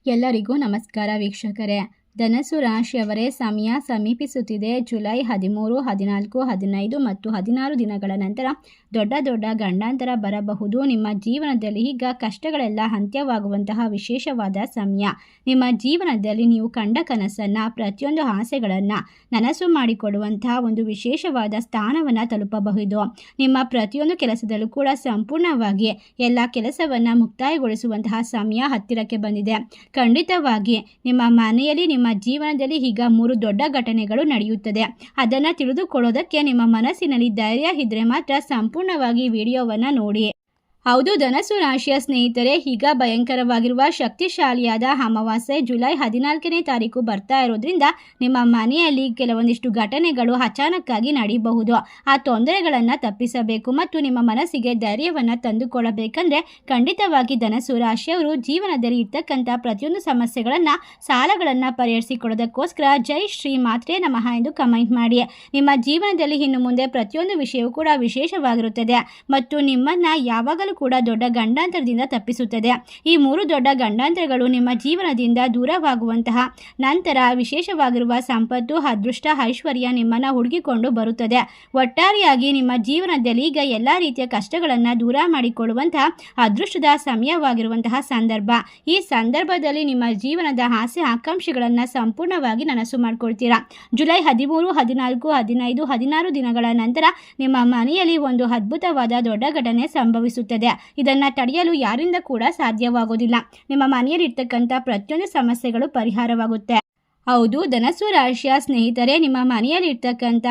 ಎಲ್ಲರಿಗೂ ನಮಸ್ಕಾರ ವೀಕ್ಷಕರೇ. ಧನಸ್ಸು ರಾಶಿಯವರೇ, ಸಮಯ ಸಮೀಪಿಸುತ್ತಿದೆ. ಜುಲೈ 13, 14, 15 ಮತ್ತು 16 ದಿನಗಳ ನಂತರ ದೊಡ್ಡ ದೊಡ್ಡ ಗಂಡಾಂತರ ಬರಬಹುದು. ನಿಮ್ಮ ಜೀವನದಲ್ಲಿ ಈಗ ಕಷ್ಟಗಳೆಲ್ಲ ಅಂತ್ಯವಾಗುವಂತಹ ವಿಶೇಷವಾದ ಸಮಯ. ನಿಮ್ಮ ಜೀವನದಲ್ಲಿ ನೀವು ಕಂಡ ಕನಸನ್ನು, ಪ್ರತಿಯೊಂದು ಆಸೆಗಳನ್ನು ನನಸು ಮಾಡಿಕೊಡುವಂತಹ ಒಂದು ವಿಶೇಷವಾದ ಸ್ಥಾನವನ್ನು ತಲುಪಬಹುದು. ನಿಮ್ಮ ಪ್ರತಿಯೊಂದು ಕೆಲಸದಲ್ಲೂ ಕೂಡ ಸಂಪೂರ್ಣವಾಗಿ ಎಲ್ಲ ಕೆಲಸವನ್ನು ಮುಕ್ತಾಯಗೊಳಿಸುವಂತಹ ಸಮಯ ಹತ್ತಿರಕ್ಕೆ ಬಂದಿದೆ. ಖಂಡಿತವಾಗಿ ನಿಮ್ಮ ಮನೆಯಲ್ಲಿ, ನಿಮ್ಮ ಜೀವನದಲ್ಲಿ ಈಗ 3 ದೊಡ್ಡ ಘಟನೆಗಳು ನಡೆಯುತ್ತದೆ. ಅದನ್ನು ತಿಳಿದುಕೊಳ್ಳೋದಕ್ಕೆ ನಿಮ್ಮ ಮನಸ್ಸಿನಲ್ಲಿ ಧೈರ್ಯ ಇದ್ದರೆ ಮಾತ್ರ ಸಂಪೂರ್ಣವಾಗಿ ವಿಡಿಯೋವನ್ನು ನೋಡಿ. ಹೌದು, ಧನಸ್ಸು ರಾಶಿಯ ಸ್ನೇಹಿತರೆ, ಈಗ ಭಯಂಕರವಾಗಿರುವ ಶಕ್ತಿಶಾಲಿಯಾದ ಅಮಾವಾಸ್ಯೆ ಜುಲೈ 14ನೇ ತಾರೀಕು ಬರ್ತಾ ಇರೋದ್ರಿಂದ ನಿಮ್ಮ ಮನೆಯಲ್ಲಿ ಕೆಲವೊಂದಿಷ್ಟು ಘಟನೆಗಳು ಅಚಾನಕ್ಕಾಗಿ ನಡೆಯಬಹುದು. ಆ ತೊಂದರೆಗಳನ್ನು ತಪ್ಪಿಸಬೇಕು ಮತ್ತು ನಿಮ್ಮ ಮನಸ್ಸಿಗೆ ಧೈರ್ಯವನ್ನು ತಂದುಕೊಳ್ಳಬೇಕಂದ್ರೆ ಖಂಡಿತವಾಗಿ ಧನಸ್ಸು ರಾಶಿಯವರು ಜೀವನದಲ್ಲಿ ಇರ್ತಕ್ಕಂಥ ಪ್ರತಿಯೊಂದು ಸಮಸ್ಯೆಗಳನ್ನು, ಸಾಲಗಳನ್ನು ಪರಿಹರಿಸಿಕೊಡೋದಕ್ಕೋಸ್ಕರ ಜೈ ಶ್ರೀ ಮಾತ್ರೇ ನಮಃ ಎಂದು ಕಮೆಂಟ್ ಮಾಡಿ. ನಿಮ್ಮ ಜೀವನದಲ್ಲಿ ಇನ್ನು ಮುಂದೆ ಪ್ರತಿಯೊಂದು ವಿಷಯವೂ ಕೂಡ ವಿಶೇಷವಾಗಿರುತ್ತದೆ ಮತ್ತು ನಿಮ್ಮನ್ನು ಯಾವಾಗಲೂ ಕೂಡ ದೊಡ್ಡ ಗಂಡಾಂತರದಿಂದ ತಪ್ಪಿಸುತ್ತದೆ. ಈ 3 ದೊಡ್ಡ ಗಂಡಾಂತರಗಳು ನಿಮ್ಮ ಜೀವನದಿಂದ ದೂರವಾಗುವಂತಹ ನಂತರ ವಿಶೇಷವಾಗಿರುವ ಸಂಪತ್ತು, ಅದೃಷ್ಟ, ಐಶ್ವರ್ಯ ನಿಮ್ಮನ್ನು ಹುಡುಕಿಕೊಂಡು ಬರುತ್ತದೆ. ಒಟ್ಟಾರೆಯಾಗಿ ನಿಮ್ಮ ಜೀವನದಲ್ಲಿ ಈಗ ಎಲ್ಲ ರೀತಿಯ ಕಷ್ಟಗಳನ್ನು ದೂರ ಮಾಡಿಕೊಳ್ಳುವಂತಹ ಅದೃಷ್ಟದ ಸಮಯವಾಗಿರುವಂತಹ ಸಂದರ್ಭ. ಈ ಸಂದರ್ಭದಲ್ಲಿ ನಿಮ್ಮ ಜೀವನದ ಆಸೆ ಆಕಾಂಕ್ಷೆಗಳನ್ನು ಸಂಪೂರ್ಣವಾಗಿ ನನಸು ಮಾಡಿಕೊಳ್ತೀರಾ. ಜುಲೈ 13, 14, 15, 16 ದಿನಗಳ ನಂತರ ನಿಮ್ಮ ಮನೆಯಲ್ಲಿ ಒಂದು ಅದ್ಭುತವಾದ ದೊಡ್ಡ ಘಟನೆ ಸಂಭವಿಸುತ್ತದೆ. ಇದನ್ನು ತಡೆಯಲು ಯಾರಿಂದ ಕೂಡ ಸಾಧ್ಯವಾಗೋದಿಲ್ಲ. ನಿಮ್ಮ ಮನೆಯಲ್ಲಿರ್ತಕ್ಕಂಥ ಪ್ರತಿಯೊಂದು ಸಮಸ್ಯೆಗಳು ಪರಿಹಾರವಾಗುತ್ತೆ. ಹೌದು, ಧನಸ್ಸು ರಾಶಿಯ ಸ್ನೇಹಿತರೆ, ನಿಮ್ಮ ಮನೆಯಲ್ಲಿರ್ತಕ್ಕಂಥ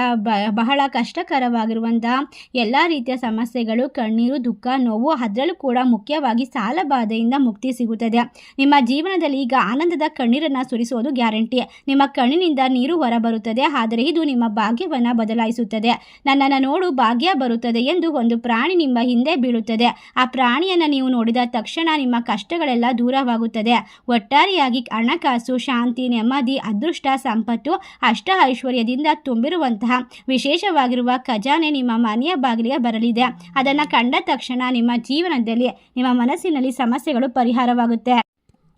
ಬಹಳ ಕಷ್ಟಕರವಾಗಿರುವಂತಹ ಎಲ್ಲ ರೀತಿಯ ಸಮಸ್ಯೆಗಳು, ಕಣ್ಣೀರು, ದುಃಖ, ನೋವು, ಅದರಲ್ಲೂ ಕೂಡ ಮುಖ್ಯವಾಗಿ ಸಾಲ ಬಾಧೆಯಿಂದ ಮುಕ್ತಿ ಸಿಗುತ್ತದೆ. ನಿಮ್ಮ ಜೀವನದಲ್ಲಿ ಈಗ ಆನಂದದ ಕಣ್ಣೀರನ್ನು ಸುರಿಸೋದು ಗ್ಯಾರಂಟಿ. ನಿಮ್ಮ ಕಣ್ಣಿನಿಂದ ನೀರು ಹೊರಬರುತ್ತದೆ, ಆದರೆ ಇದು ನಿಮ್ಮ ಭಾಗ್ಯವನ್ನು ಬದಲಾಯಿಸುತ್ತದೆ. ನನ್ನನ್ನು ನೋಡು, ಭಾಗ್ಯ ಬರುತ್ತದೆ ಎಂದು ಒಂದು ಪ್ರಾಣಿ ನಿಮ್ಮ ಹಿಂದೆ ಬೀಳುತ್ತದೆ. ಆ ಪ್ರಾಣಿಯನ್ನು ನೀವು ನೋಡಿದ ತಕ್ಷಣ ನಿಮ್ಮ ಕಷ್ಟಗಳೆಲ್ಲ ದೂರವಾಗುತ್ತದೆ. ಒಟ್ಟಾರೆಯಾಗಿ ಹಣಕಾಸು, ಶಾಂತಿ, ನೆಮ್ಮದಿ, ಅದೃಷ್ಟ, ಸಂಪತ್ತು, ಅಷ್ಟ ಐಶ್ವರ್ಯದಿಂದ ತುಂಬಿರುವಂತಹ ವಿಶೇಷವಾಗಿರುವ ಖಜಾನೆ ನಿಮ್ಮ ಮನೆಯ ಬಾಗಿಲಿಗೆ ಬರಲಿದೆ. ಅದನ್ನು ಕಂಡ ತಕ್ಷಣ ನಿಮ್ಮ ಜೀವನದಲ್ಲಿ, ನಿಮ್ಮ ಮನಸ್ಸಿನಲ್ಲಿ ಸಮಸ್ಯೆಗಳು ಪರಿಹಾರವಾಗುತ್ತೆ.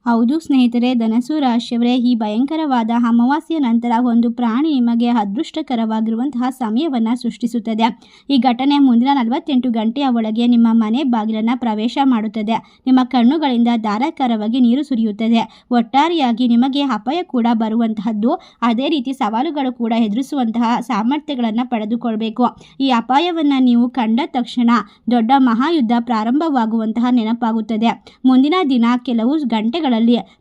ಹೌದು ಸ್ನೇಹಿತರೆ, ಧನಸ್ಸು ರಾಶಿಯವರೇ, ಈ ಭಯಂಕರವಾದ ಅಮಾವಾಸ್ಯೆಯ ನಂತರ ಒಂದು ಪ್ರಾಣಿ ನಿಮಗೆ ಅದೃಷ್ಟಕರವಾಗಿರುವಂತಹ ಸಮಯವನ್ನು ಸೃಷ್ಟಿಸುತ್ತದೆ. ಈ ಘಟನೆ ಮುಂದಿನ 48 ಗಂಟೆಯ ಒಳಗೆ ನಿಮ್ಮ ಮನೆ ಬಾಗಿಲನ್ನು ಪ್ರವೇಶ ಮಾಡುತ್ತದೆ. ನಿಮ್ಮ ಕಣ್ಣುಗಳಿಂದ ಧಾರಾಕಾರವಾಗಿ ನೀರು ಸುರಿಯುತ್ತದೆ. ಒಟ್ಟಾರೆಯಾಗಿ ನಿಮಗೆ ಅಪಾಯ ಕೂಡ ಬರುವಂತಹದ್ದು, ಅದೇ ರೀತಿ ಸವಾಲುಗಳು ಕೂಡ ಎದುರಿಸುವಂತಹ ಸಾಮರ್ಥ್ಯಗಳನ್ನು ಪಡೆದುಕೊಳ್ಬೇಕು. ಈ ಅಪಾಯವನ್ನು ನೀವು ಕಂಡ ತಕ್ಷಣ ದೊಡ್ಡ ಮಹಾಯುದ್ಧ ಪ್ರಾರಂಭವಾಗುವಂತಹ ನೆನಪಾಗುತ್ತದೆ. ಮುಂದಿನ ದಿನ ಕೆಲವು ಗಂಟೆಗಳ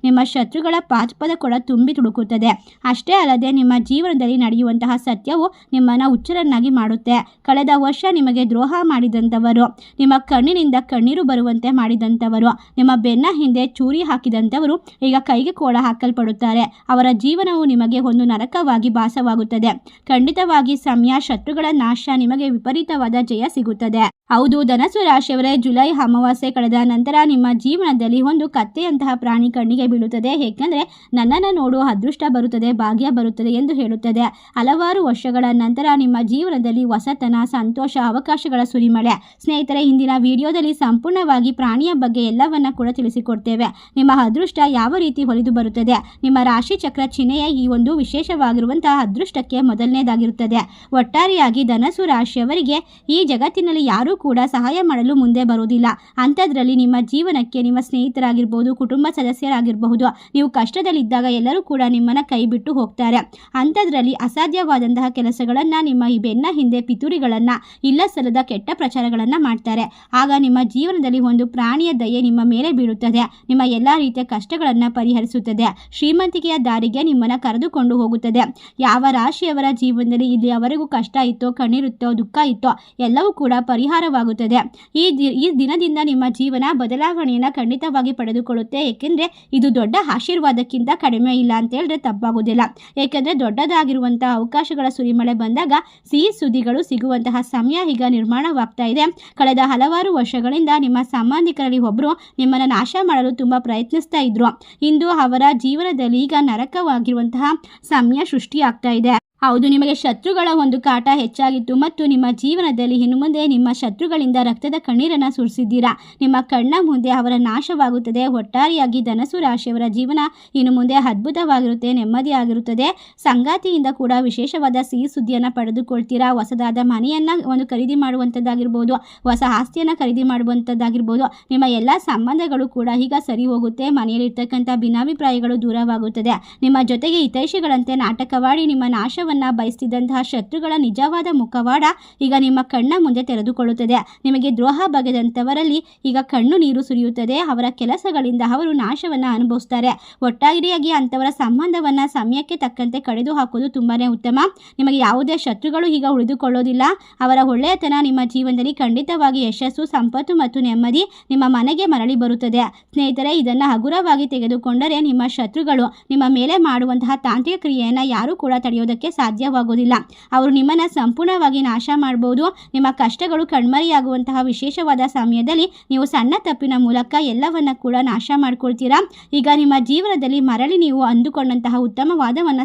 ನಿಮ್ಮ ಶತ್ರುಗಳ ಪಾದಪದ ಕೂಡ ತುಂಬಿ ತುಳುಕುತ್ತದೆ. ಅಷ್ಟೇ ಅಲ್ಲದೆ ನಿಮ್ಮ ಜೀವನದಲ್ಲಿ ನಡೆಯುವಂತಹ ಸತ್ಯವು ನಿಮ್ಮನ್ನು ಹುಚ್ಚರನ್ನಾಗಿ ಮಾಡುತ್ತೆ. ಕಳೆದ ವರ್ಷ ನಿಮಗೆ ದ್ರೋಹ ಮಾಡಿದಂಥವರು, ನಿಮ್ಮ ಕಣ್ಣಿನಿಂದ ಕಣ್ಣೀರು ಬರುವಂತೆ ಮಾಡಿದಂಥವರು, ನಿಮ್ಮ ಬೆನ್ನ ಹಿಂದೆ ಚೂರಿ ಹಾಕಿದಂಥವರು ಈಗ ಕೈಗೆ ಕೋಳ ಹಾಕಲ್ಪಡುತ್ತಾರೆ. ಅವರ ಜೀವನವು ನಿಮಗೆ ಒಂದು ನರಕವಾಗಿ ಭಾಸವಾಗುತ್ತದೆ. ಖಂಡಿತವಾಗಿ ಸಮಯ, ಶತ್ರುಗಳ ನಾಶ, ನಿಮಗೆ ವಿಪರೀತವಾದ ಜಯ ಸಿಗುತ್ತದೆ. ಹೌದು, ಧನಸ್ಸು ರಾಶಿಯವರೇ, ಜುಲೈ ಅಮಾವಾಸ್ಯೆ ಕಳೆದ ನಂತರ ನಿಮ್ಮ ಜೀವನದಲ್ಲಿ ಒಂದು ಕತ್ತೆಯಂತಹ ಪ್ರಾಣಿ ಕಣ್ಣಿಗೆ ಬೀಳುತ್ತದೆ. ಏಕೆಂದರೆ ನನ್ನನ್ನು ನೋಡು, ಅದೃಷ್ಟ ಬರುತ್ತದೆ, ಭಾಗ್ಯ ಬರುತ್ತದೆ ಎಂದು ಹೇಳುತ್ತದೆ. ಹಲವಾರು ವರ್ಷಗಳ ನಂತರ ನಿಮ್ಮ ಜೀವನದಲ್ಲಿ ಹೊಸತನ, ಸಂತೋಷ, ಅವಕಾಶಗಳ ಸುರಿಮಳೆ. ಸ್ನೇಹಿತರೆ, ಇಂದಿನ ವಿಡಿಯೋದಲ್ಲಿ ಸಂಪೂರ್ಣವಾಗಿ ಪ್ರಾಣಿಯ ಬಗ್ಗೆ ಎಲ್ಲವನ್ನ ಕೂಡ ತಿಳಿಸಿಕೊಡ್ತೇವೆ. ನಿಮ್ಮ ಅದೃಷ್ಟ ಯಾವ ರೀತಿ ಹೊಲಿದು ಬರುತ್ತದೆ, ನಿಮ್ಮ ರಾಶಿ ಚಕ್ರ ಚಿಹ್ನೆಯ ಈ ಒಂದು ವಿಶೇಷವಾಗಿರುವಂತಹ ಅದೃಷ್ಟಕ್ಕೆ ಮೊದಲನೇದಾಗಿರುತ್ತದೆ. ಒಟ್ಟಾರೆಯಾಗಿ ಧನಸ್ಸು ರಾಶಿಯವರಿಗೆ ಈ ಜಗತ್ತಿನಲ್ಲಿ ಯಾರೂ ಕೂಡ ಸಹಾಯ ಮಾಡಲು ಮುಂದೆ ಬರುವುದಿಲ್ಲ. ಅಂಥದ್ರಲ್ಲಿ ನಿಮ್ಮ ಜೀವನಕ್ಕೆ ನಿಮ್ಮ ಸ್ನೇಹಿತರಾಗಿರ್ಬೋದು, ಕುಟುಂಬ ಸದಸ್ಯರಾಗಿರಬಹುದು, ನೀವು ಕಷ್ಟದಲ್ಲಿದ್ದಾಗ ಎಲ್ಲರೂ ಕೂಡ ನಿಮ್ಮನ್ನು ಕೈ ಬಿಟ್ಟು ಹೋಗ್ತಾರೆ. ಅಂಥದ್ರಲ್ಲಿ ಅಸಾಧ್ಯವಾದಂತಹ ಕೆಲಸಗಳನ್ನು, ನಿಮ್ಮ ಈ ಬೆನ್ನ ಹಿಂದೆ ಪಿತೂರಿಗಳನ್ನು, ಇಲ್ಲ ಸಲ್ಲದ ಕೆಟ್ಟ ಪ್ರಚಾರಗಳನ್ನು ಮಾಡ್ತಾರೆ. ಆಗ ನಿಮ್ಮ ಜೀವನದಲ್ಲಿ ಒಂದು ಪ್ರಾಣಿಯ ದಯೆ ನಿಮ್ಮ ಮೇಲೆ ಬೀಳುತ್ತದೆ. ನಿಮ್ಮ ಎಲ್ಲ ರೀತಿಯ ಕಷ್ಟಗಳನ್ನು ಪರಿಹರಿಸುತ್ತದೆ. ಶ್ರೀಮಂತಿಕೆಯ ದಾರಿಗೆ ನಿಮ್ಮನ್ನು ಕರೆದುಕೊಂಡು ಹೋಗುತ್ತದೆ. ಯಾವ ರಾಶಿಯವರ ಜೀವನದಲ್ಲಿ ಇಲ್ಲಿಯವರೆಗೂ ಕಷ್ಟ ಇತ್ತೋ, ಕಣ್ಣೀರಿತ್ತೋ, ದುಃಖ ಇತ್ತೋ ಎಲ್ಲವೂ ಕೂಡ ಪರಿಹಾರವಾಗುತ್ತದೆ. ಈ ದಿನದಿಂದ ನಿಮ್ಮ ಜೀವನ ಬದಲಾವಣೆಯನ್ನು ಖಂಡಿತವಾಗಿ ಪಡೆದುಕೊಳ್ಳುತ್ತೆ. ಏಕೆಂದರೆ ಇದು ದೊಡ್ಡ ಆಶೀರ್ವಾದಕ್ಕಿಂತ ಕಡಿಮೆ ಇಲ್ಲ ಅಂತ ಹೇಳಿದ್ರೆ ತಪ್ಪಾಗೋದಿಲ್ಲ. ಏಕೆಂದರೆ ದೊಡ್ಡದಾಗಿರುವಂತಹ ಅವಕಾಶಗಳ ಸುರಿಮಳೆ ಬಂದಾಗ ಸಿಹಿ ಸುದ್ದಿಗಳು ಸಿಗುವಂತಹ ಸಮಯ ಈಗ ನಿರ್ಮಾಣವಾಗ್ತಾ ಇದೆ. ಕಳೆದ ಹಲವಾರು ವರ್ಷಗಳಿಂದ ನಿಮ್ಮ ಸಂಬಂಧಿಕರಲ್ಲಿ ಒಬ್ಬರು ನಿಮ್ಮನ್ನು ನಾಶ ಮಾಡಲು ತುಂಬ ಪ್ರಯತ್ನಿಸ್ತಾ ಇದ್ರು. ಇಂದು ಅವರ ಜೀವನದಲ್ಲಿ ಈಗ ನರಕವಾಗಿರುವಂತಹ ಸಮಯ ಸೃಷ್ಟಿಯಾಗ್ತಾ ಇದೆ. ಹೌದು, ನಿಮಗೆ ಶತ್ರುಗಳ ಒಂದು ಕಾಟ ಹೆಚ್ಚಾಗಿತ್ತು ಮತ್ತು ನಿಮ್ಮ ಜೀವನದಲ್ಲಿ ಇನ್ನು ಮುಂದೆ ನಿಮ್ಮ ಶತ್ರುಗಳಿಂದ ರಕ್ತದ ಕಣ್ಣೀರನ್ನು ಸುರಿಸಿದ್ದೀರಾ. ನಿಮ್ಮ ಕಣ್ಣ ಮುಂದೆ ಅವರ ನಾಶವಾಗುತ್ತದೆ. ಒಟ್ಟಾರೆಯಾಗಿ ಧನಸ್ಸು ರಾಶಿಯವರ ಜೀವನ ಇನ್ನು ಮುಂದೆ ಅದ್ಭುತವಾಗಿರುತ್ತೆ, ನೆಮ್ಮದಿಯಾಗಿರುತ್ತದೆ. ಸಂಗಾತಿಯಿಂದ ಕೂಡ ವಿಶೇಷವಾದ ಸಿಹಿ ಸುದ್ದಿಯನ್ನು ಪಡೆದುಕೊಳ್ತೀರಾ. ಹೊಸದಾದ ಮನೆಯನ್ನು ಒಂದು ಖರೀದಿ ಮಾಡುವಂಥದ್ದಾಗಿರ್ಬೋದು, ಹೊಸ ಆಸ್ತಿಯನ್ನು ಖರೀದಿ ಮಾಡುವಂಥದ್ದಾಗಿರ್ಬೋದು. ನಿಮ್ಮ ಎಲ್ಲ ಸಂಬಂಧಗಳು ಕೂಡ ಈಗ ಸರಿ ಹೋಗುತ್ತೆ. ಮನೆಯಲ್ಲಿರ್ತಕ್ಕಂಥ ಭಿನ್ನಾಭಿಪ್ರಾಯಗಳು ದೂರವಾಗುತ್ತದೆ. ನಿಮ್ಮ ಜೊತೆಗೆ ಹಿತೈಷಿಗಳಂತೆ ನಾಟಕವಾಡಿ ನಿಮ್ಮ ನಾಶವನ್ನು ಬಯಸ್ತಿದ್ದಂತಹ ಶತ್ರುಗಳ ನಿಜವಾದ ಮುಖವಾಡ ಈಗ ನಿಮ್ಮ ಕಣ್ಣ ಮುಂದೆ ತೆರೆದುಕೊಳ್ಳುತ್ತದೆ. ನಿಮಗೆ ದ್ರೋಹ ಬಗೆದಂಥವರಲ್ಲಿ ಈಗ ಕಣ್ಣು ನೀರು ಸುರಿಯುತ್ತದೆ. ಅವರ ಕೆಲಸಗಳಿಂದ ಅವರು ನಾಶವನ್ನು ಅನುಭವಿಸ್ತಾರೆ. ಒಟ್ಟಾರೆಯಾಗಿ ಅಂಥವರ ಸಂಬಂಧವನ್ನು ಸಮಯಕ್ಕೆ ತಕ್ಕಂತೆ ಕಡಿದು ಹಾಕೋದು ತುಂಬಾ ಉತ್ತಮ. ನಿಮಗೆ ಯಾವುದೇ ಶತ್ರುಗಳು ಈಗ ಉಳಿದುಕೊಳ್ಳೋದಿಲ್ಲ. ಅವರ ಒಳ್ಳೆಯತನ ನಿಮ್ಮ ಜೀವನದಲ್ಲಿ ಖಂಡಿತವಾಗಿ ಯಶಸ್ಸು, ಸಂಪತ್ತು ಮತ್ತು ನೆಮ್ಮದಿ ನಿಮ್ಮ ಮನೆಗೆ ಮರಳಿ ಬರುತ್ತದೆ. ಸ್ನೇಹಿತರೆ, ಇದನ್ನು ಹಗುರವಾಗಿ ತೆಗೆದುಕೊಂಡರೆ ನಿಮ್ಮ ಶತ್ರುಗಳು ನಿಮ್ಮ ಮೇಲೆ ಮಾಡುವಂತಹ ತಾಂತ್ರಿಕ ಕ್ರಿಯೆಯನ್ನು ಯಾರೂ ಕೂಡ ತಡೆಯೋದಕ್ಕೆ ಸಾಧ್ಯವಾಗೋದಿಲ್ಲ. ಅವರು ನಿಮ್ಮನ್ನು ಸಂಪೂರ್ಣವಾಗಿ ನಾಶ ಮಾಡಬಹುದು. ನಿಮ್ಮ ಕಷ್ಟಗಳು ಕಣ್ಮರೆಯಾಗುವಂತಹ ವಿಶೇಷವಾದ ಸಮಯದಲ್ಲಿ ನೀವು ಸಣ್ಣ ತಪ್ಪಿನ ಮೂಲಕ ಎಲ್ಲವನ್ನ ಕೂಡ ನಾಶ ಮಾಡ್ಕೊಳ್ತೀರಾ. ಈಗ ನಿಮ್ಮ ಜೀವನದಲ್ಲಿ ಮರಳಿ ನೀವು ಅಂದುಕೊಂಡಂತಹ ಉತ್ತಮವಾದವನ್ನ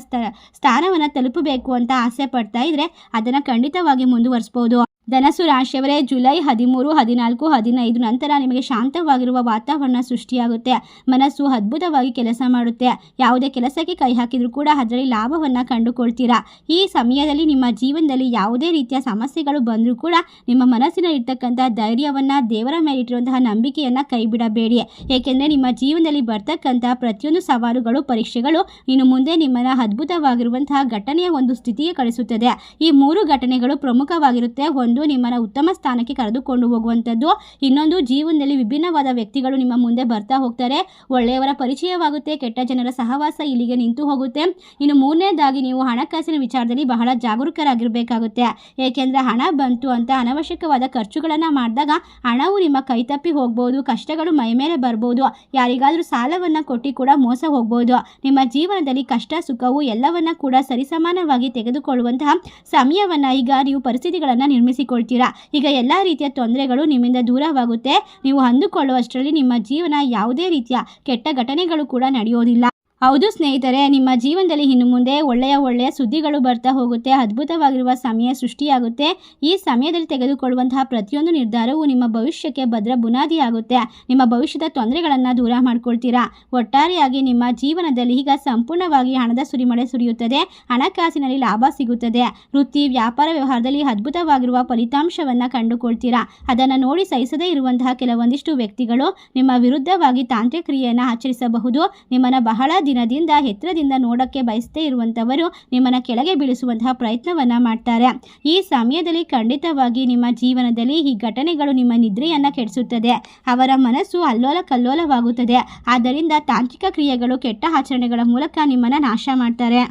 ಸ್ಥಾನವನ್ನು ತಲುಪಬೇಕು ಅಂತ ಆಸೆ ಪಡ್ತಾ ಇದ್ರೆ ಅದನ್ನು ಖಂಡಿತವಾಗಿ ಮುಂದುವರಿಸಬಹುದು. ಧನಸ್ಸು ರಾಶಿಯವರೇ, ಜುಲೈ 13, 14, 15 ನಂತರ ನಿಮಗೆ ಶಾಂತವಾಗಿರುವ ವಾತಾವರಣ ಸೃಷ್ಟಿಯಾಗುತ್ತೆ. ಮನಸ್ಸು ಅದ್ಭುತವಾಗಿ ಕೆಲಸ ಮಾಡುತ್ತೆ. ಯಾವುದೇ ಕೆಲಸಕ್ಕೆ ಕೈ ಹಾಕಿದರೂ ಕೂಡ ಅದರಲ್ಲಿ ಲಾಭವನ್ನು ಕಂಡುಕೊಳ್ತೀರಾ. ಈ ಸಮಯದಲ್ಲಿ ನಿಮ್ಮ ಜೀವನದಲ್ಲಿ ಯಾವುದೇ ರೀತಿಯ ಸಮಸ್ಯೆಗಳು ಬಂದರೂ ಕೂಡ ನಿಮ್ಮ ಮನಸ್ಸಿನಲ್ಲಿ ಇರ್ತಕ್ಕಂಥ ಧೈರ್ಯವನ್ನು, ದೇವರ ಮೇಲಿಟ್ಟಿರುವಂತಹ ನಂಬಿಕೆಯನ್ನು ಕೈ ಬಿಡಬೇಡಿ. ಏಕೆಂದರೆ ನಿಮ್ಮ ಜೀವನದಲ್ಲಿ ಬರ್ತಕ್ಕಂಥ ಪ್ರತಿಯೊಂದು ಸವಾಲುಗಳು, ಪರೀಕ್ಷೆಗಳು ಇನ್ನು ಮುಂದೆ ನಿಮ್ಮನ್ನು ಅದ್ಭುತವಾಗಿರುವಂತಹ ಘಟನೆಯ ಒಂದು ಸ್ಥಿತಿಗೆ ಕಳಿಸುತ್ತದೆ. ಈ 3 ಘಟನೆಗಳು ಪ್ರಮುಖವಾಗಿರುತ್ತೆ. ಒಂದು, ನಿಮ್ಮನ್ನು ಉತ್ತಮ ಸ್ಥಾನಕ್ಕೆ ಕರೆದುಕೊಂಡು ಹೋಗುವಂಥದ್ದು. ಇನ್ನೊಂದು, ಜೀವನದಲ್ಲಿ ವಿಭಿನ್ನವಾದ ವ್ಯಕ್ತಿಗಳು ನಿಮ್ಮ ಮುಂದೆ ಬರ್ತಾ ಹೋಗ್ತಾರೆ. ಒಳ್ಳೆಯವರ ಪರಿಚಯವಾಗುತ್ತೆ. ಕೆಟ್ಟ ಜನರ ಸಹವಾಸ ಇಲ್ಲಿಗೆ ನಿಂತು ಹೋಗುತ್ತೆ. ಇನ್ನು 3ನೇದಾಗಿ ನೀವು ಹಣಕಾಸಿನ ವಿಚಾರದಲ್ಲಿ ಬಹಳ ಜಾಗರೂಕರಾಗಿರಬೇಕಾಗುತ್ತೆ. ಏಕೆಂದರೆ ಹಣ ಬಂತು ಅಂತ ಅನವಶ್ಯಕವಾದ ಖರ್ಚುಗಳನ್ನು ಮಾಡಿದಾಗ ಹಣವು ನಿಮ್ಮ ಕೈ ತಪ್ಪಿ ಹೋಗ್ಬೋದು. ಕಷ್ಟಗಳು ಮೈ ಮೇಲೆ ಬರ್ಬೋದು. ಯಾರಿಗಾದರೂ ಸಾಲವನ್ನು ಕೊಟ್ಟು ಕೂಡ ಮೋಸ ಹೋಗ್ಬೋದು. ನಿಮ್ಮ ಜೀವನದಲ್ಲಿ ಕಷ್ಟ ಸುಖವು ಎಲ್ಲವನ್ನ ಕೂಡ ಸರಿಸಮಾನವಾಗಿ ತೆಗೆದುಕೊಳ್ಳುವಂತಹ ಸಮಯವನ್ನು ಈಗ ನೀವು ಪರಿಸ್ಥಿತಿಗಳನ್ನು ನಿರ್ಮಿಸಿಕೊಳ್ತೀರಾ. ಈಗ ಎಲ್ಲ ರೀತಿಯ ತೊಂದರೆಗಳು ನಿಮ್ಮಿಂದ ದೂರವಾಗುತ್ತೆ. ನೀವು ಅಂದುಕೊಳ್ಳುವಷ್ಟರಲ್ಲಿ ನಿಮ್ಮ ಜೀವನ ಯಾವುದೇ ರೀತಿಯ ಕೆಟ್ಟ ಘಟನೆಗಳು ಕೂಡ ನಡೆಯೋದಿಲ್ಲ. ಹೌದು ಸ್ನೇಹಿತರೆ, ನಿಮ್ಮ ಜೀವನದಲ್ಲಿ ಇನ್ನು ಮುಂದೆ ಒಳ್ಳೆಯ ಸುದ್ದಿಗಳು ಬರ್ತಾ ಹೋಗುತ್ತೆ. ಅದ್ಭುತವಾಗಿರುವ ಸಮಯ ಸೃಷ್ಟಿಯಾಗುತ್ತೆ. ಈ ಸಮಯದಲ್ಲಿ ತೆಗೆದುಕೊಳ್ಳುವಂತಹ ಪ್ರತಿಯೊಂದು ನಿರ್ಧಾರವು ನಿಮ್ಮ ಭವಿಷ್ಯಕ್ಕೆ ಭದ್ರ ಬುನಾದಿ ಆಗುತ್ತೆ. ನಿಮ್ಮ ಭವಿಷ್ಯದ ತೊಂದರೆಗಳನ್ನು ದೂರ ಮಾಡ್ಕೊಳ್ತೀರಾ. ಒಟ್ಟಾರೆಯಾಗಿ ನಿಮ್ಮ ಜೀವನದಲ್ಲಿ ಈಗ ಸಂಪೂರ್ಣವಾಗಿ ಹಣದ ಸುರಿಮಳೆ ಸುರಿಯುತ್ತದೆ. ಹಣಕಾಸಿನಲ್ಲಿ ಲಾಭ ಸಿಗುತ್ತದೆ. ವೃತ್ತಿ, ವ್ಯಾಪಾರ, ವ್ಯವಹಾರದಲ್ಲಿ ಅದ್ಭುತವಾಗಿರುವ ಫಲಿತಾಂಶವನ್ನು ಕಂಡುಕೊಳ್ತೀರಾ. ಅದನ್ನು ನೋಡಿ ಸಹಿಸದೇ ಇರುವಂತಹ ಕೆಲವೊಂದಿಷ್ಟು ವ್ಯಕ್ತಿಗಳು ನಿಮ್ಮ ವಿರುದ್ಧವಾಗಿ ತಾಂತ್ರಿಕ ಕ್ರಿಯೆಯನ್ನು ಆಚರಿಸಬಹುದು. ನಿಮ್ಮನ್ನು ಬಹಳ ದಿನದಿಂದ ಎತ್ತರದಿಂದ ನೋಡಕ್ಕೆ ಬಯಸದೇ ಇರುವಂಥವರು ನಿಮ್ಮನ್ನು ಕೆಳಗೆ ಬೀಳಿಸುವಂತಹ ಪ್ರಯತ್ನವನ್ನು ಮಾಡ್ತಾರೆ. ಈ ಸಮಯದಲ್ಲಿ ಖಂಡಿತವಾಗಿ ನಿಮ್ಮ ಜೀವನದಲ್ಲಿ ಈ ಘಟನೆಗಳು ನಿಮ್ಮ ನಿದ್ರೆಯನ್ನು ಕೆಡಿಸುತ್ತದೆ. ಅವರ ಮನಸ್ಸು ಅಲ್ಲೋಲ ಕಲ್ಲೋಲವಾಗುತ್ತದೆ. ಆದ್ದರಿಂದ ತಾಂತ್ರಿಕ ಕ್ರಿಯೆಗಳು, ಕೆಟ್ಟ ಆಚರಣೆಗಳ ಮೂಲಕ ನಿಮ್ಮನ್ನು ನಾಶ ಮಾಡ್ತಾರೆ.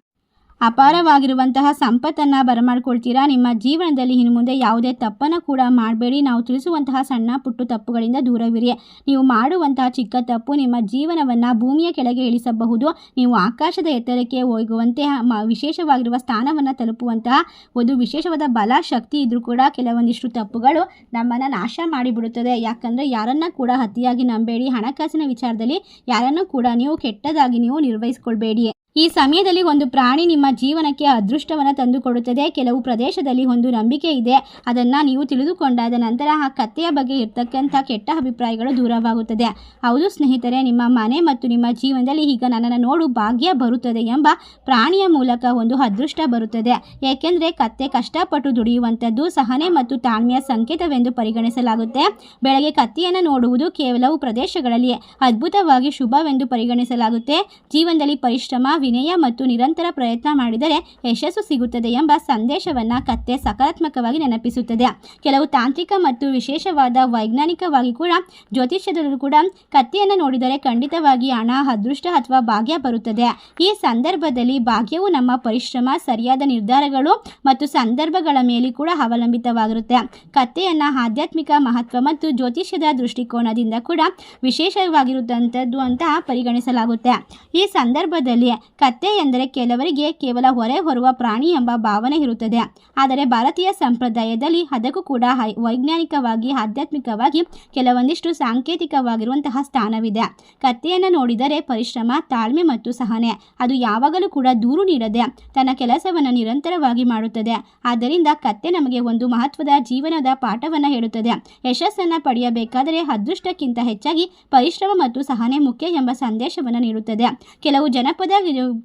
ಅಪಾರವಾಗಿರುವಂತಹ ಸಂಪತ್ತನ್ನು ಬರಮಾಡ್ಕೊಳ್ತೀರಾ. ನಿಮ್ಮ ಜೀವನದಲ್ಲಿ ಇನ್ನು ಮುಂದೆ ಯಾವುದೇ ತಪ್ಪನ್ನು ಕೂಡ ಮಾಡಬೇಡಿ. ನಾವು ತಿಳಿಸುವಂತಹ ಸಣ್ಣ ಪುಟ್ಟ ತಪ್ಪುಗಳಿಂದ ದೂರವಿರಿ. ನೀವು ಮಾಡುವಂತಹ ಚಿಕ್ಕ ತಪ್ಪು ನಿಮ್ಮ ಜೀವನವನ್ನು ಭೂಮಿಯ ಕೆಳಗೆ ಇಳಿಸಬಹುದು. ನೀವು ಆಕಾಶದ ಎತ್ತರಕ್ಕೆ ಹೋಗುವಂತೆ ವಿಶೇಷವಾಗಿರುವ ಸ್ಥಾನವನ್ನು ತಲುಪುವಂತಹ ಒಂದು ವಿಶೇಷವಾದ ಬಲ, ಶಕ್ತಿ ಇದ್ರೂ ಕೂಡ ಕೆಲವೊಂದಿಷ್ಟು ತಪ್ಪುಗಳು ನಮ್ಮನ್ನು ನಾಶ ಮಾಡಿಬಿಡುತ್ತದೆ. ಯಾಕಂದರೆ ಯಾರನ್ನ ಕೂಡ ಅತಿಯಾಗಿ ನಂಬೇಡಿ. ಹಣಕಾಸಿನ ವಿಚಾರದಲ್ಲಿ ಯಾರನ್ನೂ ಕೂಡ ನೀವು ಕೆಟ್ಟದಾಗಿ ನೀವು ನಿರ್ವಹಿಸ್ಕೊಳ್ಬೇಡಿ. ಈ ಸಮಯದಲ್ಲಿ ಒಂದು ಪ್ರಾಣಿ ನಿಮ್ಮ ಜೀವನಕ್ಕೆ ಅದೃಷ್ಟವನ್ನು ತಂದುಕೊಡುತ್ತದೆ. ಕೆಲವು ಪ್ರದೇಶದಲ್ಲಿ ಒಂದು ನಂಬಿಕೆ ಇದೆ. ಅದನ್ನು ನೀವು ತಿಳಿದುಕೊಂಡಾದ ನಂತರ ಆ ಕಥೆಯ ಬಗ್ಗೆ ಇರ್ತಕ್ಕಂಥ ಕೆಟ್ಟ ಅಭಿಪ್ರಾಯಗಳು ದೂರವಾಗುತ್ತದೆ. ಹೌದು ಸ್ನೇಹಿತರೆ, ನಿಮ್ಮ ಮನೆ ಮತ್ತು ನಿಮ್ಮ ಜೀವನದಲ್ಲಿ ಈಗ ನನ್ನನ್ನು ನೋಡು ಭಾಗ್ಯ ಬರುತ್ತದೆ ಎಂಬ ಪ್ರಾಣಿಯ ಮೂಲಕ ಒಂದು ಅದೃಷ್ಟ ಬರುತ್ತದೆ. ಏಕೆಂದರೆ ಕತ್ತೆ ಕಷ್ಟಪಟ್ಟು ದುಡಿಯುವಂಥದ್ದು ಸಹನೆ ಮತ್ತು ತಾಳ್ಮೆಯ ಸಂಕೇತವೆಂದು ಪರಿಗಣಿಸಲಾಗುತ್ತೆ. ಬೆಳಗ್ಗೆ ಕತ್ತೆಯನ್ನು ನೋಡುವುದು ಕೆಲವು ಪ್ರದೇಶಗಳಲ್ಲಿ ಅದ್ಭುತವಾಗಿ ಶುಭವೆಂದು ಪರಿಗಣಿಸಲಾಗುತ್ತೆ. ಜೀವನದಲ್ಲಿ ಪರಿಶ್ರಮ, ವಿನಯ ಮತ್ತು ನಿರಂತರ ಪ್ರಯತ್ನ ಮಾಡಿದರೆ ಯಶಸ್ಸು ಸಿಗುತ್ತದೆ ಎಂಬ ಸಂದೇಶವನ್ನು ಕತ್ತೆ ಸಕಾರಾತ್ಮಕವಾಗಿ ನೆನಪಿಸುತ್ತದೆ. ಕೆಲವು ತಾಂತ್ರಿಕ ಮತ್ತು ವಿಶೇಷವಾದ ವೈಜ್ಞಾನಿಕವಾಗಿ ಕೂಡ ಜ್ಯೋತಿಷ್ಯದಲ್ಲೂ ಕೂಡ ಕತ್ತೆಯನ್ನು ನೋಡಿದರೆ ಖಂಡಿತವಾಗಿ ಹಣ, ಅದೃಷ್ಟ ಅಥವಾ ಭಾಗ್ಯ ಬರುತ್ತದೆ. ಈ ಸಂದರ್ಭದಲ್ಲಿ ಭಾಗ್ಯವು ನಮ್ಮ ಪರಿಶ್ರಮ, ಸರಿಯಾದ ನಿರ್ಧಾರಗಳು ಮತ್ತು ಸಂದರ್ಭಗಳ ಮೇಲೆ ಕೂಡ ಅವಲಂಬಿತವಾಗಿರುತ್ತೆ. ಕತ್ತೆಯನ್ನು ಆಧ್ಯಾತ್ಮಿಕ ಮಹತ್ವ ಮತ್ತು ಜ್ಯೋತಿಷ್ಯದ ದೃಷ್ಟಿಕೋನದಿಂದ ಕೂಡ ವಿಶೇಷವಾಗಿರುವಂಥದ್ದು ಅಂತ ಪರಿಗಣಿಸಲಾಗುತ್ತೆ. ಈ ಸಂದರ್ಭದಲ್ಲಿ ಕತ್ತೆ ಎಂದರೆ ಕೆಲವರಿಗೆ ಕೇವಲ ಹೊರೆ ಹೊರುವ ಪ್ರಾಣಿ ಎಂಬ ಭಾವನೆ ಇರುತ್ತದೆ. ಆದರೆ ಭಾರತೀಯ ಸಂಪ್ರದಾಯದಲ್ಲಿ ಅದಕ್ಕೂ ಕೂಡ ವೈಜ್ಞಾನಿಕವಾಗಿ ಆಧ್ಯಾತ್ಮಿಕವಾಗಿ ಕೆಲವೊಂದಿಷ್ಟು ಸಾಂಕೇತಿಕವಾಗಿರುವಂತಹ ಸ್ಥಾನವಿದೆ. ಕತ್ತೆಯನ್ನು ನೋಡಿದರೆ ಪರಿಶ್ರಮ, ತಾಳ್ಮೆ ಮತ್ತು ಸಹನೆ. ಅದು ಯಾವಾಗಲೂ ಕೂಡ ದೂರು ನೀಡದೆ ತನ್ನ ಕೆಲಸವನ್ನು ನಿರಂತರವಾಗಿ ಮಾಡುತ್ತದೆ. ಆದ್ದರಿಂದ ಕತ್ತೆ ನಮಗೆ ಒಂದು ಮಹತ್ವದ ಜೀವನದ ಪಾಠವನ್ನು ಹೇಳುತ್ತದೆ. ಯಶಸ್ಸನ್ನು ಪಡೆಯಬೇಕಾದರೆ ಅದೃಷ್ಟಕ್ಕಿಂತ ಹೆಚ್ಚಾಗಿ ಪರಿಶ್ರಮ ಮತ್ತು ಸಹನೆ ಮುಖ್ಯ ಎಂಬ ಸಂದೇಶವನ್ನು ನೀಡುತ್ತದೆ. ಕೆಲವು ಜನಪದ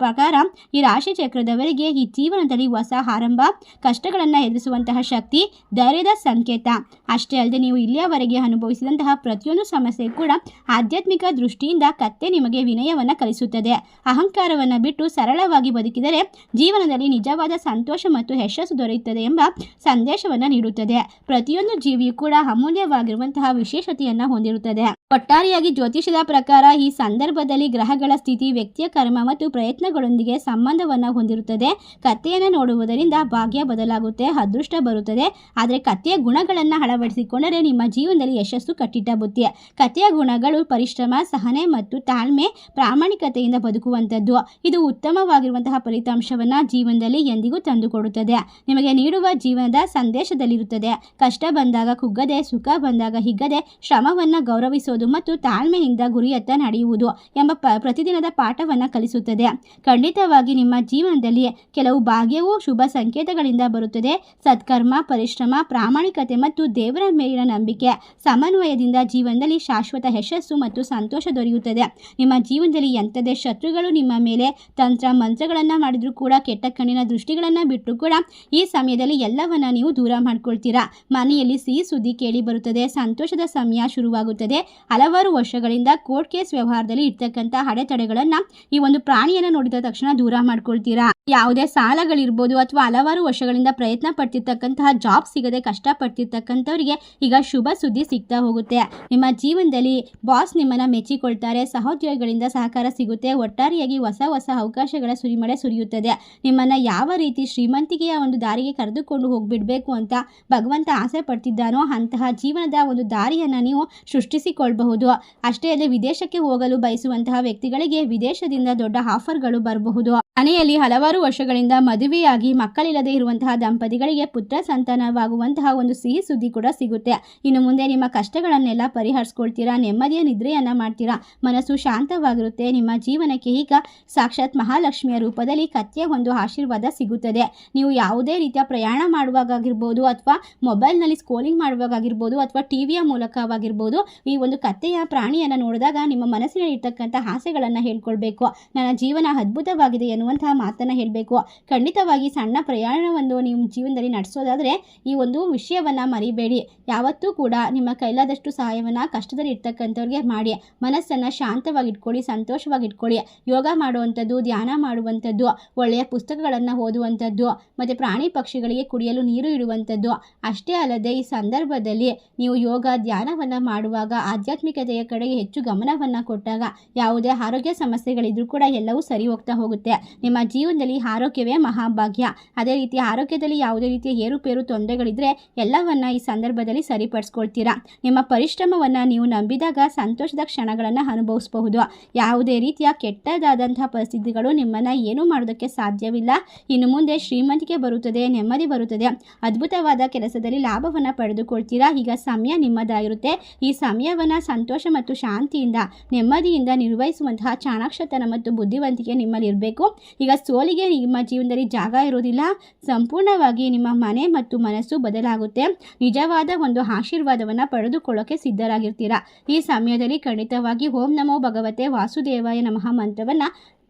ಪ್ರಕಾರ ಈ ರಾಶಿ ಚಕ್ರದವರಿಗೆ ಈ ಜೀವನದಲ್ಲಿ ಹೊಸ ಆರಂಭ, ಕಷ್ಟಗಳನ್ನು ಎದುರಿಸುವಂತಹ ಶಕ್ತಿ, ಧೈರ್ಯದ ಸಂಕೇತ. ಅಷ್ಟೇ ಅಲ್ಲದೆ ನೀವು ಇಲ್ಲಿಯವರೆಗೆ ಅನುಭವಿಸಿದಂತಹ ಪ್ರತಿಯೊಂದು ಸಮಸ್ಯೆ ಕೂಡ ಆಧ್ಯಾತ್ಮಿಕ ದೃಷ್ಟಿಯಿಂದ ಕತ್ತೆ ನಿಮಗೆ ವಿನಯವನ್ನು ಕಲಿಸುತ್ತದೆ. ಅಹಂಕಾರವನ್ನು ಬಿಟ್ಟು ಸರಳವಾಗಿ ಬದುಕಿದರೆ ಜೀವನದಲ್ಲಿ ನಿಜವಾದ ಸಂತೋಷ ಮತ್ತು ಯಶಸ್ಸು ದೊರೆಯುತ್ತದೆ ಎಂಬ ಸಂದೇಶವನ್ನು ನೀಡುತ್ತದೆ. ಪ್ರತಿಯೊಂದು ಜೀವಿಯೂ ಕೂಡ ಅಮೂಲ್ಯವಾಗಿರುವಂತಹ ವಿಶೇಷತೆಯನ್ನು ಹೊಂದಿರುತ್ತದೆ. ಒಟ್ಟಾರೆಯಾಗಿ ಜ್ಯೋತಿಷದ ಪ್ರಕಾರ ಈ ಸಂದರ್ಭದಲ್ಲಿ ಗ್ರಹಗಳ ಸ್ಥಿತಿ ವ್ಯಕ್ತಿಯ ಕರ್ಮ ಮತ್ತು ಪ್ರಯತ್ನಗಳೊಂದಿಗೆ ಸಂಬಂಧವನ್ನು ಹೊಂದಿರುತ್ತದೆ. ಕತ್ತೆಯನ್ನು ನೋಡುವುದರಿಂದ ಭಾಗ್ಯ ಬದಲಾಗುತ್ತೆ, ಅದೃಷ್ಟ ಬರುತ್ತದೆ. ಆದರೆ ಕತ್ತೆಯ ಗುಣಗಳನ್ನು ಅಳವಡಿಸಿಕೊಂಡರೆ ನಿಮ್ಮ ಜೀವನದಲ್ಲಿ ಯಶಸ್ಸು ಕಟ್ಟಿಟ್ಟ ಬುತ್ತಿ. ಕತ್ತೆಯ ಗುಣಗಳು ಪರಿಶ್ರಮ, ಸಹನೆ ಮತ್ತು ತಾಳ್ಮೆ, ಪ್ರಾಮಾಣಿಕತೆಯಿಂದ ಬದುಕುವಂಥದ್ದು. ಇದು ಉತ್ತಮವಾಗಿರುವಂತಹ ಫಲಿತಾಂಶವನ್ನು ಜೀವನದಲ್ಲಿ ಎಂದಿಗೂ ತಂದುಕೊಡುತ್ತದೆ. ನಿಮಗೆ ನೀಡುವ ಜೀವನದ ಸಂದೇಶದಲ್ಲಿರುತ್ತದೆ. ಕಷ್ಟ ಬಂದಾಗ ಕುಗ್ಗದೆ, ಸುಖ ಬಂದಾಗ ಹಿಗ್ಗದೆ, ಶ್ರಮವನ್ನು ಗೌರವಿಸುವುದು ಮತ್ತು ತಾಳ್ಮೆಯಿಂದ ಗುರಿಯತ್ತ ನಡೆಯುವುದು ಎಂಬ ಪ್ರತಿದಿನದ ಪಾಠವನ್ನು ಕಲಿಸುತ್ತದೆ. ಖಂಡಿತವಾಗಿ ನಿಮ್ಮ ಜೀವನದಲ್ಲಿ ಕೆಲವು ಭಾಗ್ಯವು ಶುಭ ಸಂಕೇತಗಳಿಂದ ಬರುತ್ತದೆ. ಸತ್ಕರ್ಮ, ಪರಿಶ್ರಮ, ಪ್ರಾಮಾಣಿಕತೆ ಮತ್ತು ದೇವರ ಮೇಲಿನ ನಂಬಿಕೆ ಸಮನ್ವಯದಿಂದ ಜೀವನದಲ್ಲಿ ಶಾಶ್ವತ ಯಶಸ್ಸು ಮತ್ತು ಸಂತೋಷ ದೊರೆಯುತ್ತದೆ. ನಿಮ್ಮ ಜೀವನದಲ್ಲಿ ಎಂಥದೇ ಶತ್ರುಗಳು ನಿಮ್ಮ ಮೇಲೆ ತಂತ್ರ ಮಂತ್ರಗಳನ್ನು ಮಾಡಿದರೂ ಕೂಡ, ಕೆಟ್ಟ ಕಣ್ಣಿನ ದೃಷ್ಟಿಗಳನ್ನು ಬಿಟ್ಟು ಕೂಡ ಈ ಸಮಯದಲ್ಲಿ ಎಲ್ಲವನ್ನ ನೀವು ದೂರ ಮಾಡ್ಕೊಳ್ತೀರಾ. ಮನೆಯಲ್ಲಿ ಸಿಹಿ ಸುದ್ದಿ ಕೇಳಿ ಬರುತ್ತದೆ. ಸಂತೋಷದ ಸಮಯ ಶುರುವಾಗುತ್ತದೆ. ಹಲವಾರು ವರ್ಷಗಳಿಂದ ಕೋರ್ಟ್ ಕೇಸ್ ವ್ಯವಹಾರದಲ್ಲಿ ಇರ್ತಕ್ಕಂಥ ಅಡೆತಡೆಗಳನ್ನು ಈ ಒಂದು ಪ್ರಾಣಿಯನ್ನು ನೋಡಿದ ತಕ್ಷಣ ದೂರ ಮಾಡ್ಕೊಳ್ತೀರಾ. ಯಾವುದೇ ಸಾಲಗಳಿರ್ಬೋದು ಅಥವಾ ಹಲವಾರು ವರ್ಷಗಳಿಂದ ಪ್ರಯತ್ನ ಪಡ್ತಿರ್ತಕ್ಕಂತಹ ಜಾಬ್ ಸಿಗದೆ ಕಷ್ಟಪಡ್ತಿರ್ತಕ್ಕಂಥವರಿಗೆ ಈಗ ಶುಭ ಸುದ್ದಿ ಸಿಗ್ತಾ ಹೋಗುತ್ತೆ. ನಿಮ್ಮ ಜೀವನದಲ್ಲಿ ಬಾಸ್ ನಿಮ್ಮನ್ನು ಮೆಚ್ಚಿಕೊಳ್ತಾರೆ. ಸಹೋದ್ಯೋಗಿಗಳಿಂದ ಸಹಕಾರ ಸಿಗುತ್ತೆ. ಒಟ್ಟಾರೆಯಾಗಿ ಹೊಸ ಹೊಸ ಅವಕಾಶಗಳ ಸುರಿಮಳೆ ಸುರಿಯುತ್ತದೆ. ನಿಮ್ಮನ್ನು ಯಾವ ರೀತಿ ಶ್ರೀಮಂತಿಕೆಯ ಒಂದು ದಾರಿಗೆ ಕರೆದುಕೊಂಡು ಹೋಗಿಬಿಡಬೇಕು ಅಂತ ಭಗವಂತ ಆಸೆ ಪಡ್ತಿದ್ದಾನೋ ಅಂತಹ ಜೀವನದ ಒಂದು ದಾರಿಯನ್ನು ನೀವು ಸೃಷ್ಟಿಸಿಕೊಳ್ಳಬಹುದು. ಅಷ್ಟೇ ಅಲ್ಲದೆ ವಿದೇಶಕ್ಕೆ ಹೋಗಲು ಬಯಸುವಂತಹ ವ್ಯಕ್ತಿಗಳಿಗೆ ವಿದೇಶದಿಂದ ದೊಡ್ಡ ಆಫರ್ಗಳು ಬರಬಹುದು. ಮನೆಯಲ್ಲಿ ಹಲವಾರು ವರ್ಷಗಳಿಂದ ಮದುವೆಯಾಗಿ ಮಕ್ಕಳಿಲ್ಲದೆ ಇರುವಂತಹ ದಂಪತಿಗಳಿಗೆ ಪುತ್ರ ಸಂತಾನವಾಗುವಂತಹ ಒಂದು ಸಿಹಿ ಸುದ್ದಿ ಕೂಡ ಸಿಗುತ್ತೆ. ಇನ್ನು ಮುಂದೆ ನಿಮ್ಮ ಕಷ್ಟಗಳನ್ನೆಲ್ಲ ಪರಿಹರಿಸ್ಕೊಳ್ತೀರಾ. ನೆಮ್ಮದಿಯ ನಿದ್ರೆಯನ್ನು ಮಾಡ್ತೀರಾ. ಮನಸ್ಸು ಶಾಂತವಾಗಿರುತ್ತೆ. ನಿಮ್ಮ ಜೀವನಕ್ಕೆ ಈಗ ಸಾಕ್ಷಾತ್ ಮಹಾಲಕ್ಷ್ಮಿಯ ರೂಪದಲ್ಲಿ ಕತ್ತೆಯ ಒಂದು ಆಶೀರ್ವಾದ ಸಿಗುತ್ತದೆ. ನೀವು ಯಾವುದೇ ರೀತಿಯ ಪ್ರಯಾಣ ಮಾಡುವಾಗಾಗಿರ್ಬೋದು ಅಥವಾ ಮೊಬೈಲ್ನಲ್ಲಿ ಸ್ಕ್ರೋಲಿಂಗ್ ಮಾಡುವಾಗಾಗಿರ್ಬೋದು ಅಥವಾ ಟಿವಿಯ ಮೂಲಕವಾಗಿರ್ಬೋದು ಈ ಒಂದು ಕತ್ತೆಯ ಪ್ರಾಣಿಯನ್ನು ನೋಡಿದಾಗ ನಿಮ್ಮ ಮನಸ್ಸಿನಲ್ಲಿ ಇರ್ತಕ್ಕಂಥ ಆಸೆಗಳನ್ನು ಹೇಳ್ಕೊಳ್ಬೇಕು. ನನ್ನ ಜೀವನ ಅದ್ಭುತವಾಗಿದೆ ಎನ್ನುವಂತಹ ಮಾತನ್ನು ಹೇಳಬೇಕು. ಖಂಡಿತವಾಗಿ ಸಣ್ಣ ಪ್ರಯಾಣವನ್ನು ನಿಮ್ಮ ಜೀವನದಲ್ಲಿ ನಡೆಸೋದಾದರೆ ಈ ಒಂದು ವಿಷಯವನ್ನು ಮರಿಬೇಡಿ. ಯಾವತ್ತೂ ಕೂಡ ನಿಮ್ಮ ಕೈಲಾದಷ್ಟು ಸಹಾಯವನ್ನು ಕಷ್ಟದಲ್ಲಿ ಇರ್ತಕ್ಕಂಥವ್ರಿಗೆ ಮಾಡಿ. ಮನಸ್ಸನ್ನು ಶಾಂತವಾಗಿಟ್ಕೊಳ್ಳಿ, ಸಂತೋಷವಾಗಿಟ್ಕೊಳ್ಳಿ. ಯೋಗ ಮಾಡುವಂಥದ್ದು, ಧ್ಯಾನ ಮಾಡುವಂಥದ್ದು, ಒಳ್ಳೆಯ ಪುಸ್ತಕಗಳನ್ನು ಓದುವಂಥದ್ದು ಮತ್ತು ಪ್ರಾಣಿ ಪಕ್ಷಿಗಳಿಗೆ ಕುಡಿಯಲು ನೀರು ಇಡುವಂಥದ್ದು. ಅಷ್ಟೇ ಅಲ್ಲದೆ ಈ ಸಂದರ್ಭದಲ್ಲಿ ನೀವು ಯೋಗ ಧ್ಯಾನವನ್ನು ಮಾಡುವಾಗ ಆಧ್ಯಾತ್ಮಿಕತೆಯ ಕಡೆಗೆ ಹೆಚ್ಚು ಗಮನವನ್ನು ಕೊಟ್ಟಾಗ ಯಾವುದೇ ಆರೋಗ್ಯ ಸಮಸ್ಯೆಗಳಿದ್ರೂ ಕೂಡ ಎಲ್ಲವೂ ಸರಿ ಹೋಗ್ತಾ ಹೋಗುತ್ತೆ. ನಿಮ್ಮ ಜೀವನದಲ್ಲಿ ಆರೋಗ್ಯವೇ ಮಹಾಭಾಗ್ಯ. ಅದೇ ರೀತಿ ಆರೋಗ್ಯದಲ್ಲಿ ಯಾವುದೇ ರೀತಿಯ ಏರುಪೇರು ತೊಂದರೆಗಳಿದ್ದರೆ ಎಲ್ಲವನ್ನ ಈ ಸಂದರ್ಭದಲ್ಲಿ ಸರಿಪಡಿಸ್ಕೊಳ್ತೀರಾ. ನಿಮ್ಮ ಪರಿಶ್ರಮವನ್ನು ನೀವು ನಂಬಿದಾಗ ಸಂತೋಷದ ಕ್ಷಣಗಳನ್ನು ಅನುಭವಿಸಬಹುದು. ಯಾವುದೇ ರೀತಿಯ ಕೆಟ್ಟದಾದಂತಹ ಪರಿಸ್ಥಿತಿಗಳು ನಿಮ್ಮನ್ನು ಏನೂ ಮಾಡೋದಕ್ಕೆ ಸಾಧ್ಯವಿಲ್ಲ. ಇನ್ನು ಮುಂದೆ ಶ್ರೀಮಂತಿಕೆ ಬರುತ್ತದೆ, ನೆಮ್ಮದಿ ಬರುತ್ತದೆ. ಅದ್ಭುತವಾದ ಕೆಲಸದಲ್ಲಿ ಲಾಭವನ್ನು ಪಡೆದುಕೊಳ್ತೀರಾ. ಈಗ ಸಮಯ ನಿಮ್ಮದಾಗಿರುತ್ತೆ. ಈ ಸಮಯವನ್ನು ಸಂತೋಷ ಮತ್ತು ಶಾಂತಿಯಿಂದ ನೆಮ್ಮದಿಯಿಂದ ನಿರ್ವಹಿಸುವಂತಹ ಚಾಣಾಕ್ಷತನ ಮತ್ತು ಬುದ್ಧಿವಂತಿಕೆ ನಿಮ್ಮಲ್ಲಿ ಇರಬೇಕು. ಈಗ ಸೋಲಿಗೆ ನಿಮ್ಮ ಜೀವನದಲ್ಲಿ ಜಾಗ ಇರೋದಿಲ್ಲ. ಸಂಪೂರ್ಣವಾಗಿ ನಿಮ್ಮ ಮನೆ ಮತ್ತು ಮನಸ್ಸು ಬದಲಾಗುತ್ತೆ. ನಿಜವಾದ ಒಂದು ಆಶೀರ್ವಾದವನ್ನು ಪಡೆದುಕೊಳ್ಳೋಕೆ ಸಿದ್ಧರಾಗಿರ್ತೀರಾ. ಈ ಸಮಯದಲ್ಲಿ ಖಂಡಿತವಾಗಿ ಓಂ ನಮೋ ಭಗವತೆ ವಾಸುದೇವಾಯ ನಮಃ ಮಂತ್ರವನ್ನು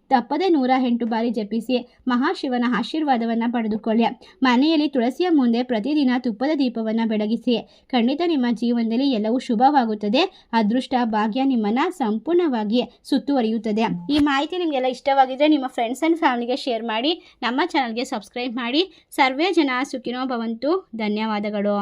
ತಪ್ಪದೆ 108 ಬಾರಿ ಜಪಿಸಿ ಮಹಾಶಿವನ ಆಶೀರ್ವಾದವನ್ನು ಪಡೆದುಕೊಳ್ಳಿ. ಮನೆಯಲ್ಲಿ ತುಳಸಿಯ ಮುಂದೆ ಪ್ರತಿದಿನ ತುಪ್ಪದ ದೀಪವನ್ನು ಬೆಳಗಿಸಿ. ಖಂಡಿತ ನಿಮ್ಮ ಜೀವನದಲ್ಲಿ ಎಲ್ಲವೂ ಶುಭವಾಗುತ್ತದೆ. ಅದೃಷ್ಟ ಭಾಗ್ಯ ನಿಮ್ಮನ್ನು ಸಂಪೂರ್ಣವಾಗಿ ಸುತ್ತುವರಿಯುತ್ತದೆ. ಈ ಮಾಹಿತಿ ನಿಮಗೆಲ್ಲ ಇಷ್ಟವಾಗಿದ್ದರೆ ನಿಮ್ಮ ಫ್ರೆಂಡ್ಸ್ ಆ್ಯಂಡ್ ಫ್ಯಾಮಿಲಿಗೆ ಶೇರ್ ಮಾಡಿ. ನಮ್ಮ ಚಾನಲ್ಗೆ ಸಬ್ಸ್ಕ್ರೈಬ್ ಮಾಡಿ. ಸರ್ವೇ ಜನ ಸುಖಿನೋ ಭವಂತು. ಧನ್ಯವಾದಗಳು.